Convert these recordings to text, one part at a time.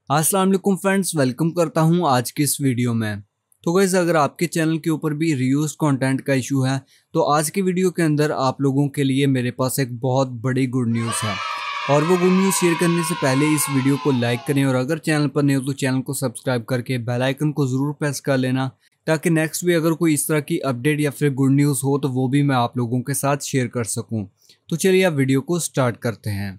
अस्सलाम वालेकुम friends, welcome करता हूं आज की इस वीडियो में। तो गाइस, अगर आपके चैनल के ऊपर भी रीयूज कंटेंट का इशू है तो आज की वीडियो के अंदर आप लोगों के लिए मेरे पास एक बहुत बड़ी गुड न्यूज़ है। और वो गुड न्यूज़ शेयर करने से पहले इस वीडियो को लाइक करें और अगर चैनल पर नहीं हो तो चैनल को सब्सक्राइब करके बेल आइकन को ज़रूर प्रेस कर लेना, ताकि नेक्स्ट भी अगर कोई इस तरह की अपडेट या फिर गुड न्यूज़ हो तो वो भी मैं आप लोगों के साथ शेयर कर सकूँ। तो चलिए आप वीडियो को स्टार्ट करते हैं।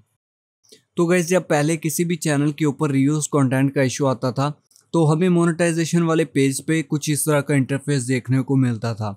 तो गाइस, जब पहले किसी भी चैनल के ऊपर रीयूज कंटेंट का इशू आता था तो हमें मोनेटाइजेशन वाले पेज पे कुछ इस तरह का इंटरफेस देखने को मिलता था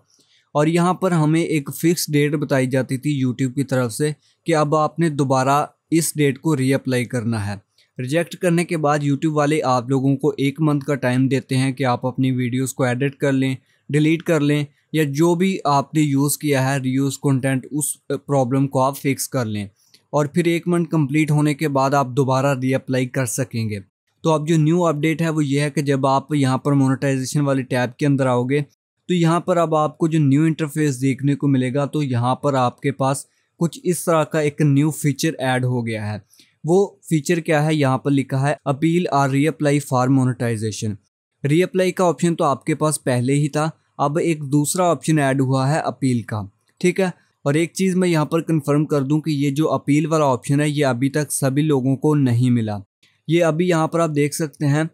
और यहाँ पर हमें एक फिक्स डेट बताई जाती थी यूट्यूब की तरफ से कि अब आपने दोबारा इस डेट को रीअप्लाई करना है। रिजेक्ट करने के बाद यूट्यूब वाले आप लोगों को 1 मंथ का टाइम देते हैं कि आप अपनी वीडियोस को एडिट कर लें, डिलीट कर लें या जो भी आपने यूज़ किया है रीयूज कंटेंट उस प्रॉब्लम को आप फिक्स कर लें और फिर 1 मंथ कंप्लीट होने के बाद आप दोबारा रीअप्लाई कर सकेंगे। तो अब जो न्यू अपडेट है वो ये है कि जब आप यहाँ पर मोनेटाइजेशन वाले टैब के अंदर आओगे तो यहाँ पर अब आपको जो न्यू इंटरफेस देखने को मिलेगा, तो यहाँ पर आपके पास कुछ इस तरह का एक न्यू फीचर ऐड हो गया है। वो फीचर क्या है, यहाँ पर लिखा है अपील और रीअप्लाई फॉर मोनेटाइजेशन। रीअप्लाई का ऑप्शन तो आपके पास पहले ही था, अब एक दूसरा ऑप्शन ऐड हुआ है अपील का। ठीक है, और एक चीज़ मैं यहाँ पर कंफर्म कर दूं कि ये जो अपील वाला ऑप्शन है ये अभी तक सभी लोगों को नहीं मिला। ये अभी यहाँ पर आप देख सकते हैं,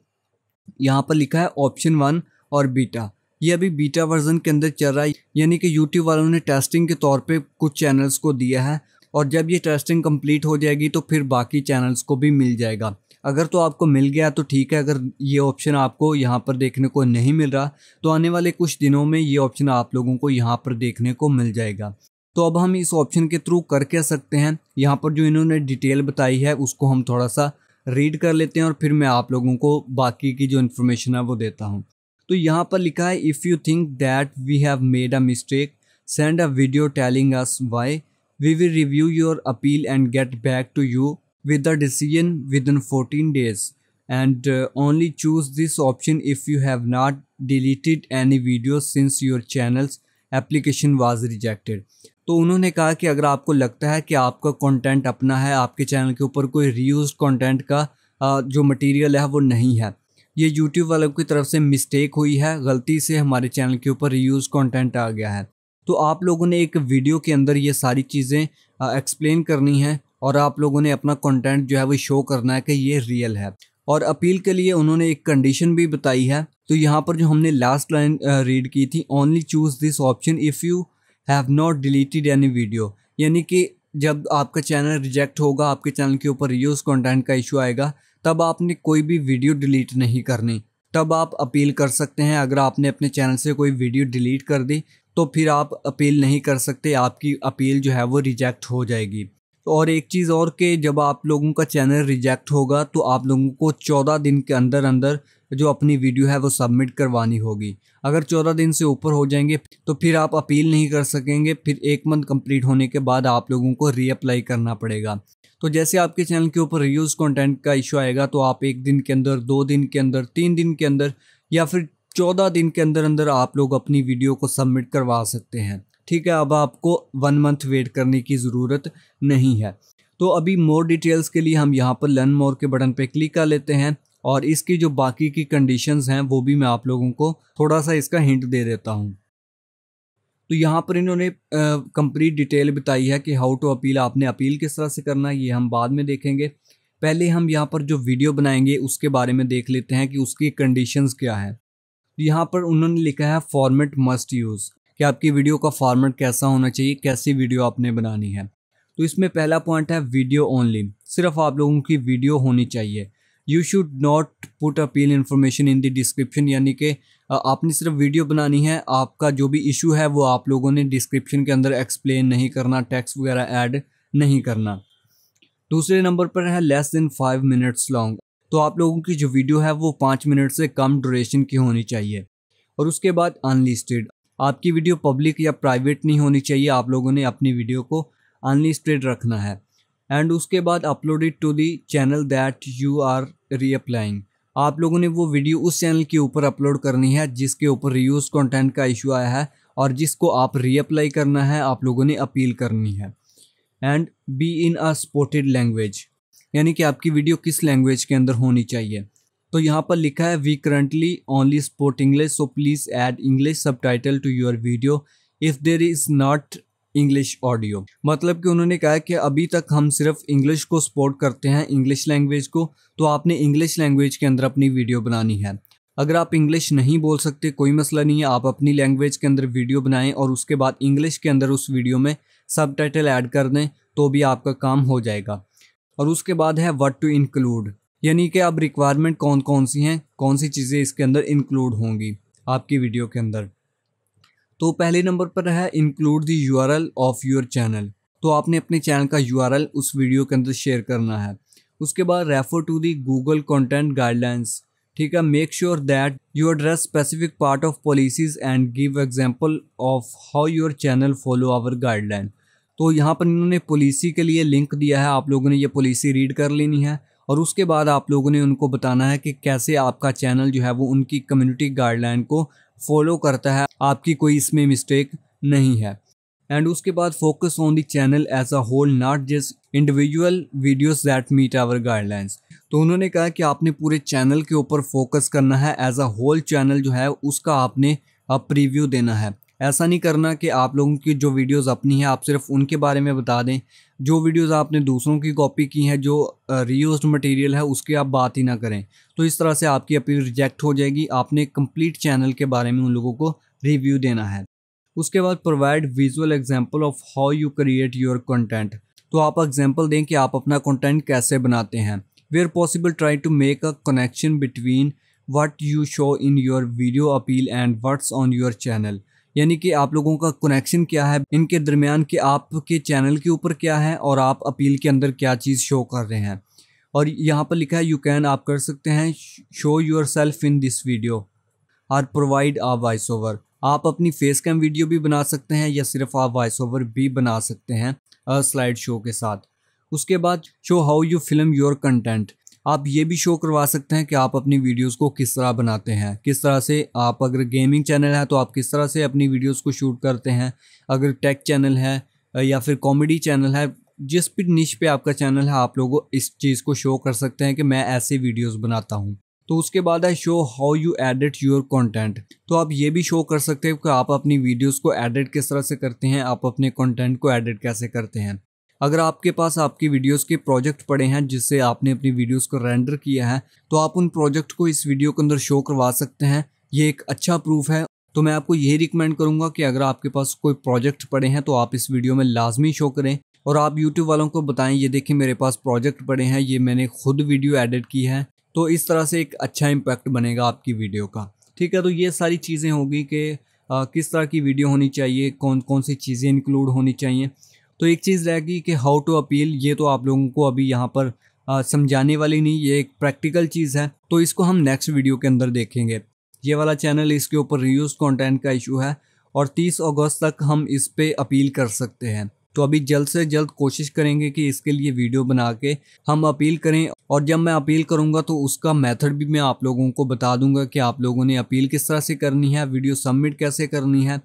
यहाँ पर लिखा है ऑप्शन 1 और बीटा। ये अभी बीटा वर्जन के अंदर चल रहा है, यानी कि यूट्यूब वालों ने टेस्टिंग के तौर पे कुछ चैनल्स को दिया है और जब ये टेस्टिंग कंप्लीट हो जाएगी तो फिर बाकी चैनल्स को भी मिल जाएगा। अगर तो आपको मिल गया तो ठीक है, अगर ये ऑप्शन आपको यहाँ पर देखने को नहीं मिल रहा तो आने वाले कुछ दिनों में ये ऑप्शन आप लोगों को यहाँ पर देखने को मिल जाएगा। तो अब हम इस ऑप्शन के थ्रू कर क्या सकते हैं, यहाँ पर जो इन्होंने डिटेल बताई है उसको हम थोड़ा सा रीड कर लेते हैं और फिर मैं आप लोगों को बाकी की जो इन्फॉर्मेशन है वो देता हूँ। तो यहाँ पर लिखा है if you think that we have made a mistake send a video telling us why we will review your appeal and get back to you with the decision within 14 days and only choose this option if you have not deleted any videos since your channel's application was rejected। तो उन्होंने कहा कि अगर आपको लगता है कि आपका कंटेंट अपना है, आपके चैनल के ऊपर कोई रीयूज कंटेंट का जो मटेरियल है वो नहीं है, ये यूट्यूब वालों की तरफ से मिस्टेक हुई है, गलती से हमारे चैनल के ऊपर रीयूज कंटेंट आ गया है, तो आप लोगों ने एक वीडियो के अंदर ये सारी चीज़ें एक्सप्लेन करनी है और आप लोगों ने अपना कंटेंट जो है वो शो करना है कि ये रियल है। और अपील के लिए उन्होंने एक कंडीशन भी बताई है। तो यहाँ पर जो हमने लास्ट लाइन रीड की थी, only choose this option if you have not deleted any video, यानी कि जब आपका चैनल रिजेक्ट होगा, आपके चैनल के ऊपर रीयूज कंटेंट का इशू आएगा, तब आपने कोई भी वीडियो डिलीट नहीं करनी, तब आप अपील कर सकते हैं। अगर आपने अपने चैनल से कोई वीडियो डिलीट कर दी तो फिर आप अपील नहीं कर सकते, आपकी अपील जो है वो रिजेक्ट हो जाएगी। और एक चीज़ और कि जब आप लोगों का चैनल रिजेक्ट होगा तो आप लोगों को 14 दिन के अंदर अंदर जो अपनी वीडियो है वो सबमिट करवानी होगी। अगर 14 दिन से ऊपर हो जाएंगे तो फिर आप अपील नहीं कर सकेंगे, फिर 1 मंथ कंप्लीट होने के बाद आप लोगों को रीअप्लाई करना पड़ेगा। तो जैसे आपके चैनल के ऊपर रीयूज कंटेंट का इशू आएगा तो आप 1 दिन के अंदर, 2 दिन के अंदर, 3 दिन के अंदर या फिर 14 दिन के अंदर अंदर आप लोग अपनी वीडियो को सबमिट करवा सकते हैं। ठीक है, अब आपको 1 मंथ वेट करने की ज़रूरत नहीं है। तो अभी मोर डिटेल्स के लिए हम यहाँ पर लर्न मोर के बटन पे क्लिक कर लेते हैं और इसकी जो बाकी की कंडीशंस हैं वो भी मैं आप लोगों को थोड़ा सा इसका हिंट दे देता हूँ। तो यहाँ पर इन्होंने कंप्लीट डिटेल बताई है कि हाउ टू अपील, आपने अपील किस तरह से करना है, ये हम बाद में देखेंगे। पहले हम यहाँ पर जो वीडियो बनाएंगे उसके बारे में देख लेते हैं कि उसकी कंडीशंस क्या है। यहाँ पर उन्होंने लिखा है फॉर्मेट मस्ट यूज़, कि आपकी वीडियो का फॉर्मेट कैसा होना चाहिए, कैसी वीडियो आपने बनानी है। तो इसमें पहला पॉइंट है वीडियो ओनली, सिर्फ आप लोगों की वीडियो होनी चाहिए। You should not put appeal information in the description, यानी कि आपने सिर्फ वीडियो बनानी है, आपका जो भी इशू है वो आप लोगों ने डिस्क्रिप्शन के अंदर एक्सप्लेन नहीं करना, टेक्स्ट वगैरह ऐड नहीं करना। दूसरे नंबर पर है लेस देन 5 मिनट्स लॉन्ग, तो आप लोगों की जो वीडियो है वो 5 मिनट से कम ड्यूरेशन की होनी चाहिए। और उसके बाद अनलिस्टेड, आपकी वीडियो पब्लिक या प्राइवेट नहीं होनी चाहिए, आप लोगों ने अपनी वीडियो को अनलिस्टेड रखना है। एंड उसके बाद uploaded to the channel that you are reapplying, आप लोगों ने वो वीडियो उस चैनल के ऊपर अपलोड करनी है जिसके ऊपर रीयूज कंटेंट का इशू आया है और जिसको आप रीअप्लाई करना है, आप लोगों ने अपील करनी है। And be in a supported language, यानी कि आपकी वीडियो किस लैंग्वेज के अंदर होनी चाहिए। तो यहाँ पर लिखा है we currently only support English, so please add English subtitle to your video if there is not English audio. मतलब कि उन्होंने कहा कि अभी तक हम सिर्फ इंग्लिश को सपोर्ट करते हैं, इंग्लिश लैंग्वेज को, तो आपने इंग्लिश लैंग्वेज के अंदर अपनी वीडियो बनानी है। अगर आप इंग्लिश नहीं बोल सकते कोई मसला नहीं है, आप अपनी लैंग्वेज के अंदर वीडियो बनाएं और उसके बाद इंग्लिश के अंदर उस वीडियो में सबटाइटल ऐड कर दें तो भी आपका काम हो जाएगा। और उसके बाद है व्हाट टू इंक्लूड, यानी कि अब रिक्वायरमेंट कौन कौन सी हैं, कौन सी चीज़ें इसके अंदर इंक्लूड होंगी आपकी वीडियो के अंदर। तो पहले नंबर पर है include the URL of your channel, तो आपने अपने चैनल का यूआरएल उस वीडियो के अंदर शेयर करना है। उसके बाद refer to the Google content guidelines, ठीक है, make sure that you address specific part of policies and give example of how your channel follow our guideline. तो यहाँ पर इन्होंने पॉलिसी के लिए लिंक दिया है, आप लोगों ने ये पॉलिसी रीड कर लेनी है और उसके बाद आप लोगों ने उनको बताना है कि कैसे आपका चैनल जो है वो उनकी कम्युनिटी गाइडलाइन को फॉलो करता है, आपकी कोई इसमें मिस्टेक नहीं है। एंड उसके बाद focus on the channel as a whole, not just individual videos that meet our guidelines. तो उन्होंने कहा कि आपने पूरे चैनल के ऊपर फोकस करना है, एज अ होल चैनल जो है उसका आपने प्रीव्यू देना है। ऐसा नहीं करना कि आप लोगों की जो वीडियोस अपनी है आप सिर्फ उनके बारे में बता दें, जो वीडियोस आपने दूसरों की कॉपी की हैं, जो रीयूज्ड मटेरियल है उसकी आप बात ही ना करें। तो इस तरह से आपकी अपील रिजेक्ट हो जाएगी। आपने कंप्लीट चैनल के बारे में उन लोगों को रिव्यू देना है। उसके बाद provide visual example of how you create your content, तो आप एग्जांपल दें कि आप अपना कंटेंट कैसे बनाते हैं। Where possible try to make a connection between what you show in your video appeal and what's on your channel, यानी कि आप लोगों का कनेक्शन क्या है इनके दरमियान कि आपके चैनल के ऊपर क्या है और आप अपील के अंदर क्या चीज़ शो कर रहे हैं। और यहाँ पर लिखा है यू कैन, आप कर सकते हैं show your self in this video और प्रोवाइड आ वॉइस ओवर, आप अपनी फेस कैम वीडियो भी बना सकते हैं या सिर्फ आप वॉइस ओवर भी बना सकते हैं स्लाइड शो के साथ। उसके बाद show how you film your content, आप ये भी शो करवा सकते हैं कि आप अपनी वीडियोस को किस तरह बनाते हैं, किस तरह से आप, अगर गेमिंग चैनल है तो आप किस तरह से अपनी वीडियोस को शूट करते हैं, अगर टेक चैनल है या फिर कॉमेडी चैनल है, जिस भी निश पे आपका चैनल है आप लोग इस चीज़ को शो कर सकते हैं कि मैं ऐसे वीडियोस बनाता हूँ। तो उसके बाद है show how you edit your content, तो आप ये भी शो कर सकते हैं कि आप अपनी वीडियोस को एडिट किस तरह से करते हैं, आप अपने कंटेंट को एडिट कैसे करते हैं। अगर आपके पास आपकी वीडियोस के प्रोजेक्ट पड़े हैं जिससे आपने अपनी वीडियोस को रेंडर किया है तो आप उन प्रोजेक्ट को इस वीडियो के अंदर शो करवा सकते हैं, ये एक अच्छा प्रूफ है। तो मैं आपको यही रिकमेंड करूंगा कि अगर आपके पास कोई प्रोजेक्ट पड़े हैं तो आप इस वीडियो में लाजमी शो करें और आप यूट्यूब वालों को बताएं ये देखिए मेरे पास प्रोजेक्ट पड़े हैं, ये मैंने खुद वीडियो एडिट की है। तो इस तरह से एक अच्छा इम्पैक्ट बनेगा आपकी वीडियो का। ठीक है, तो ये सारी चीज़ें होगी कि किस तरह की वीडियो होनी चाहिए, कौन कौन सी चीज़ें इंक्लूड होनी चाहिए। तो एक चीज़ रहेगी कि हाउ टू अपील, ये तो आप लोगों को अभी यहाँ पर समझाने वाली नहीं, ये एक प्रैक्टिकल चीज़ है, तो इसको हम नेक्स्ट वीडियो के अंदर देखेंगे। ये वाला चैनल, इसके ऊपर रीयूज कंटेंट का इशू है और 30 अगस्त तक हम इस पे अपील कर सकते हैं। तो अभी जल्द से जल्द कोशिश करेंगे कि इसके लिए वीडियो बना के हम अपील करें और जब मैं अपील करूंगा तो उसका मेथड भी मैं आप लोगों को बता दूंगा कि आप लोगों ने अपील किस तरह से करनी है, वीडियो सबमिट कैसे करनी है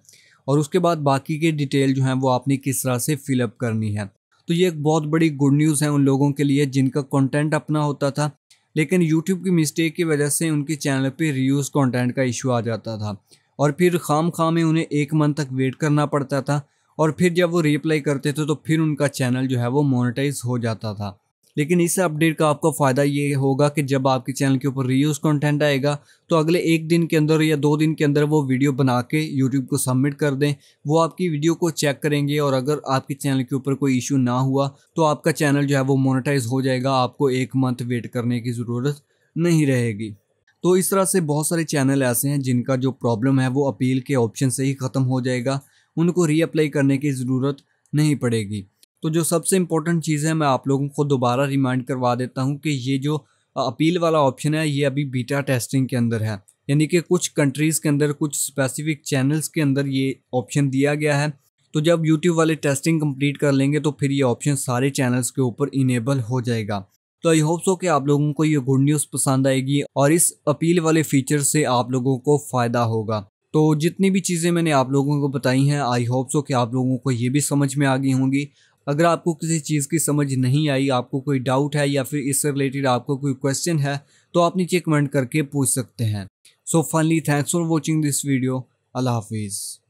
और उसके बाद बाकी के डिटेल जो है वो आपने किस तरह से फिलअप करनी है। तो ये एक बहुत बड़ी गुड न्यूज़ है उन लोगों के लिए जिनका कंटेंट अपना होता था लेकिन यूट्यूब की मिस्टेक की वजह से उनके चैनल पे रीयूज कंटेंट का इशू आ जाता था और फिर खाम में उन्हें 1 मंथ तक वेट करना पड़ता था और फिर जब वो रिप्लाई करते थे तो फिर उनका चैनल जो है वो मोनेटाइज हो जाता था। लेकिन इस अपडेट का आपको फ़ायदा ये होगा कि जब आपके चैनल के ऊपर रीयूज कंटेंट आएगा तो अगले 1 दिन के अंदर या 2 दिन के अंदर वो वीडियो बना के यूट्यूब को सबमिट कर दें, वो आपकी वीडियो को चेक करेंगे और अगर आपके चैनल के ऊपर कोई इशू ना हुआ तो आपका चैनल जो है वो मोनेटाइज हो जाएगा, आपको 1 मंथ वेट करने की ज़रूरत नहीं रहेगी। तो इस तरह से बहुत सारे चैनल ऐसे हैं जिनका जो प्रॉब्लम है वो अपील के ऑप्शन से ही ख़त्म हो जाएगा, उनको रीअप्लाई करने की ज़रूरत नहीं पड़ेगी। तो जो सबसे इम्पोर्टेंट चीज़ है मैं आप लोगों को दोबारा रिमाइंड करवा देता हूँ कि ये जो अपील वाला ऑप्शन है ये अभी बीटा टेस्टिंग के अंदर है, यानी कि कुछ कंट्रीज़ के अंदर कुछ स्पेसिफिक चैनल्स के अंदर ये ऑप्शन दिया गया है। तो जब यूट्यूब वाले टेस्टिंग कंप्लीट कर लेंगे तो फिर ये ऑप्शन सारे चैनल्स के ऊपर इनेबल हो जाएगा। तो आई होप सो कि आप लोगों को ये गुड न्यूज़ पसंद आएगी और इस अपील वाले फीचर से आप लोगों को फ़ायदा होगा। तो जितनी भी चीज़ें मैंने आप लोगों को बताई हैं आई होप सो कि आप लोगों को ये भी समझ में आ गई होंगी। अगर आपको किसी चीज़ की समझ नहीं आई, आपको कोई डाउट है या फिर इससे रिलेटेड आपको कोई क्वेश्चन है तो आप नीचे कमेंट करके पूछ सकते हैं। So finally thanks for watching this video. अल्लाह हाफिज़।